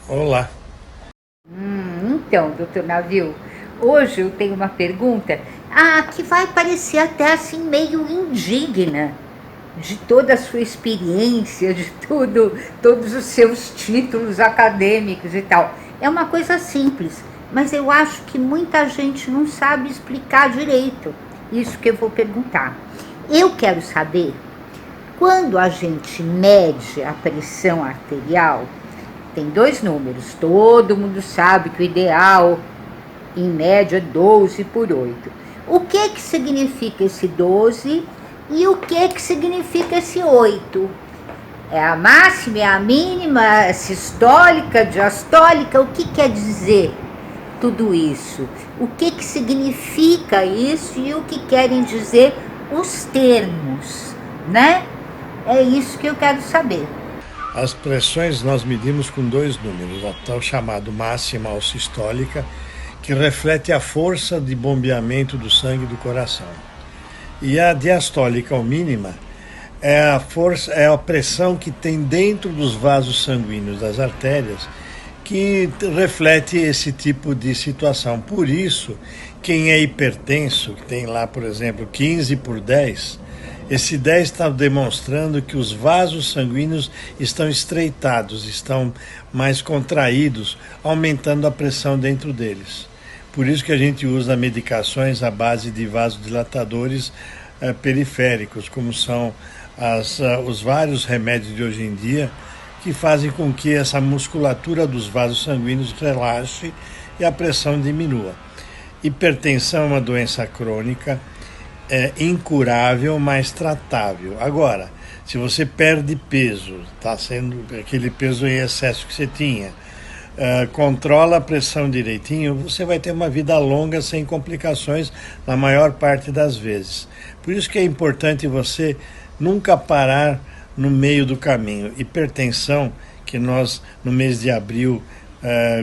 Olá. Então, doutor Navio, hoje eu tenho uma pergunta que vai parecer até assim meio indigna de toda a sua experiência, de tudo, todos os seus títulos acadêmicos e tal. É uma coisa simples, mas eu acho que muita gente não sabe explicar direito isso que eu vou perguntar. Eu quero saber, quando a gente mede a pressão arterial, tem dois números, todo mundo sabe que o ideal, em média, é 12/8. O que significa esse 12 e o que significa esse 8? É a máxima, é a mínima, é sistólica, diastólica? O que quer dizer tudo isso? O que significa isso e o que querem dizer os termos, né? É isso que eu quero saber. As pressões nós medimos com dois números, a tal chamada máxima ou sistólica, que reflete a força de bombeamento do sangue do coração. E a diastólica ou mínima é a força, é a pressão que tem dentro dos vasos sanguíneos das artérias, que reflete esse tipo de situação. Por isso, quem é hipertenso, que tem lá, por exemplo, 15/10, esse 10 está demonstrando que os vasos sanguíneos estão estreitados, estão mais contraídos, aumentando a pressão dentro deles. Por isso que a gente usa medicações à base de vasodilatadores periféricos, como são os vários remédios de hoje em dia, que fazem com que essa musculatura dos vasos sanguíneos relaxe e a pressão diminua. Hipertensão é uma doença crônica, incurável, mas tratável. Agora, se você perde peso, está sendo aquele peso em excesso que você tinha, controla a pressão direitinho, você vai ter uma vida longa sem complicações na maior parte das vezes. Por isso que é importante você nunca parar no meio do caminho. Hipertensão, que nós no mês de abril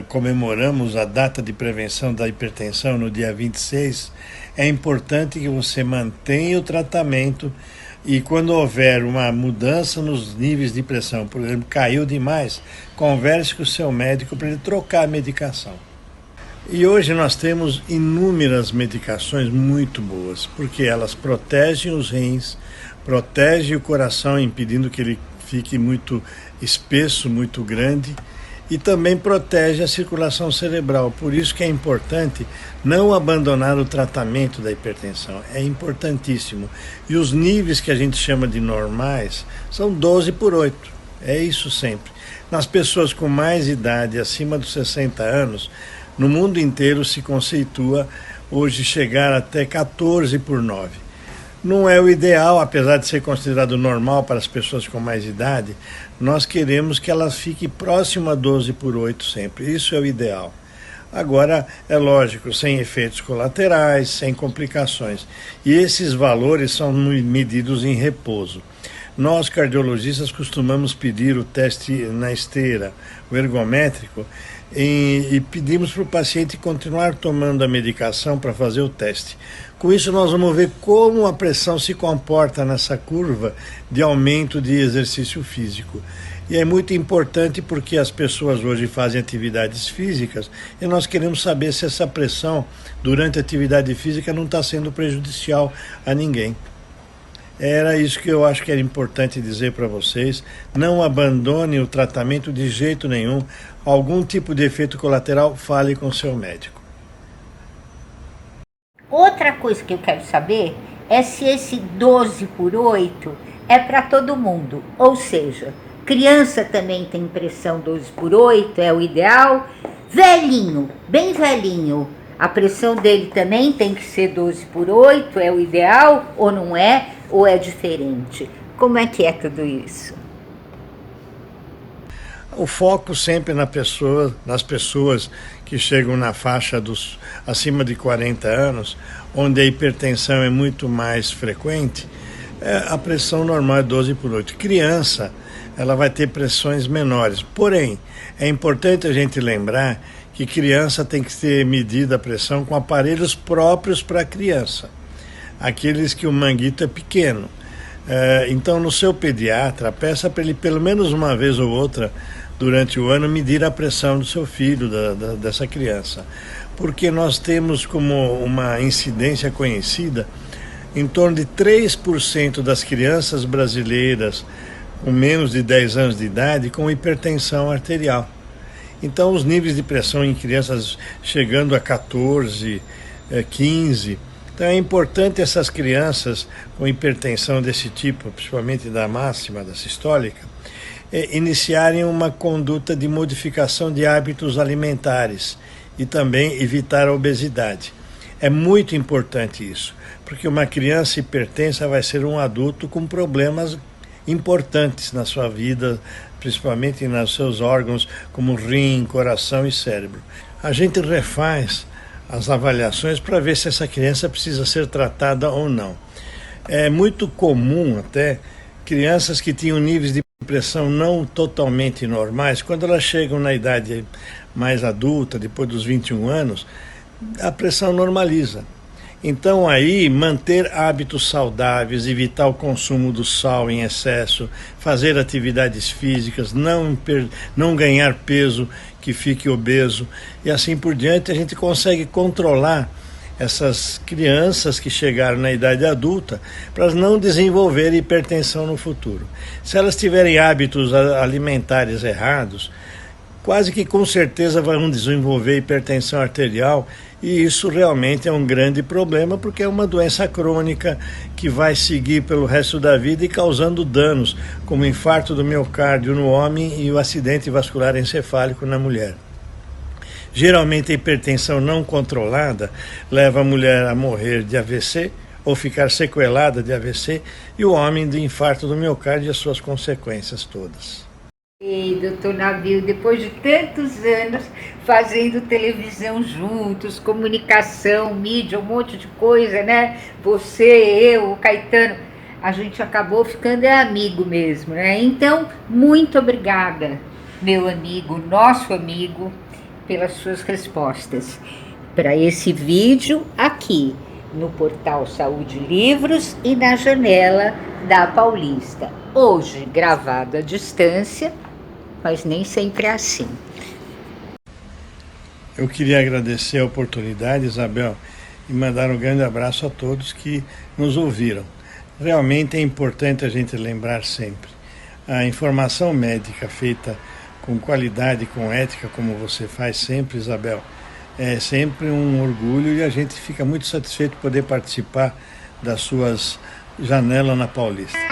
comemoramos a data de prevenção da hipertensão no dia 26, é importante que você mantenha o tratamento e quando houver uma mudança nos níveis de pressão, por exemplo, caiu demais, converse com o seu médico para ele trocar a medicação. E hoje nós temos inúmeras medicações muito boas, porque elas protegem os rins, protegem o coração, impedindo que ele fique muito espesso, muito grande, e também protege a circulação cerebral. Por isso que é importante não abandonar o tratamento da hipertensão. É importantíssimo. E os níveis que a gente chama de normais são 12/8. É isso sempre. Nas pessoas com mais idade, acima dos 60 anos, no mundo inteiro se conceitua hoje chegar até 14/9. Não é o ideal, apesar de ser considerado normal para as pessoas com mais idade, nós queremos que ela fique próxima a 12/8 sempre. Isso é o ideal. Agora, é lógico, sem efeitos colaterais, sem complicações. E esses valores são medidos em repouso. Nós, cardiologistas, costumamos pedir o teste na esteira, o ergométrico, e pedimos para o paciente continuar tomando a medicação para fazer o teste. Com isso, nós vamos ver como a pressão se comporta nessa curva de aumento de exercício físico. E é muito importante porque as pessoas hoje fazem atividades físicas e nós queremos saber se essa pressão durante a atividade física não está sendo prejudicial a ninguém. Era isso que eu acho que era importante dizer para vocês. Não abandone o tratamento de jeito nenhum. Algum tipo de efeito colateral, fale com seu médico. Outra coisa que eu quero saber é se esse 12/8 é para todo mundo. Ou seja, criança também tem pressão 12/8, é o ideal. Velhinho, bem velhinho, a pressão dele também tem que ser 12/8, é o ideal ou não é? Ou é diferente? Como é que é tudo isso? O foco sempre nas pessoas que chegam na faixa dos acima de 40 anos, onde a hipertensão é muito mais frequente, a pressão normal é 12/8. Criança, ela vai ter pressões menores. Porém, é importante a gente lembrar que criança tem que ser medida a pressão com aparelhos próprios para a criança. Aqueles que o manguito é pequeno. Então, no seu pediatra, peça para ele pelo menos uma vez ou outra durante o ano, medir a pressão do seu filho, dessa criança. Porque nós temos como uma incidência conhecida em torno de 3% das crianças brasileiras com menos de 10 anos de idade com hipertensão arterial. Então, os níveis de pressão em crianças chegando a 14, 15. Então, é importante essas crianças com hipertensão desse tipo, principalmente da máxima, da sistólica, iniciarem uma conduta de modificação de hábitos alimentares e também evitar a obesidade. É muito importante isso, porque uma criança hipertensa vai ser um adulto com problemas importantes na sua vida, principalmente nos seus órgãos como rim, coração e cérebro. A gente refaz as avaliações para ver se essa criança precisa ser tratada ou não. É muito comum até crianças que tinham níveis de pressão não totalmente normais, quando elas chegam na idade mais adulta, depois dos 21 anos, a pressão normaliza. Então aí, manter hábitos saudáveis, evitar o consumo do sal em excesso, fazer atividades físicas, não ganhar peso que fique obeso e assim por diante, a gente consegue controlar essas crianças que chegaram na idade adulta para não desenvolver hipertensão no futuro. Se elas tiverem hábitos alimentares errados, quase que com certeza vão desenvolver hipertensão arterial, e isso realmente é um grande problema, porque é uma doença crônica que vai seguir pelo resto da vida e causando danos, como infarto do miocárdio no homem e o acidente vascular encefálico na mulher. Geralmente a hipertensão não controlada leva a mulher a morrer de AVC ou ficar sequelada de AVC, e o homem de infarto do miocárdio e as suas consequências todas. Ei, doutor Nabil, depois de tantos anos fazendo televisão juntos, comunicação, mídia, um monte de coisa, né? Você, eu, o Caetano, a gente acabou ficando amigo mesmo, né? Então, muito obrigada, meu amigo, nosso amigo, pelas suas respostas. Para esse vídeo aqui, no portal Saúde Livros e na janela da Paulista. Hoje, gravado à distância, mas nem sempre é assim. Eu queria agradecer a oportunidade, Isabel, e mandar um grande abraço a todos que nos ouviram. Realmente é importante a gente lembrar sempre. A informação médica feita com qualidade, com ética, como você faz sempre, Isabel, é sempre um orgulho, e a gente fica muito satisfeito de poder participar das suas janelas na Paulista.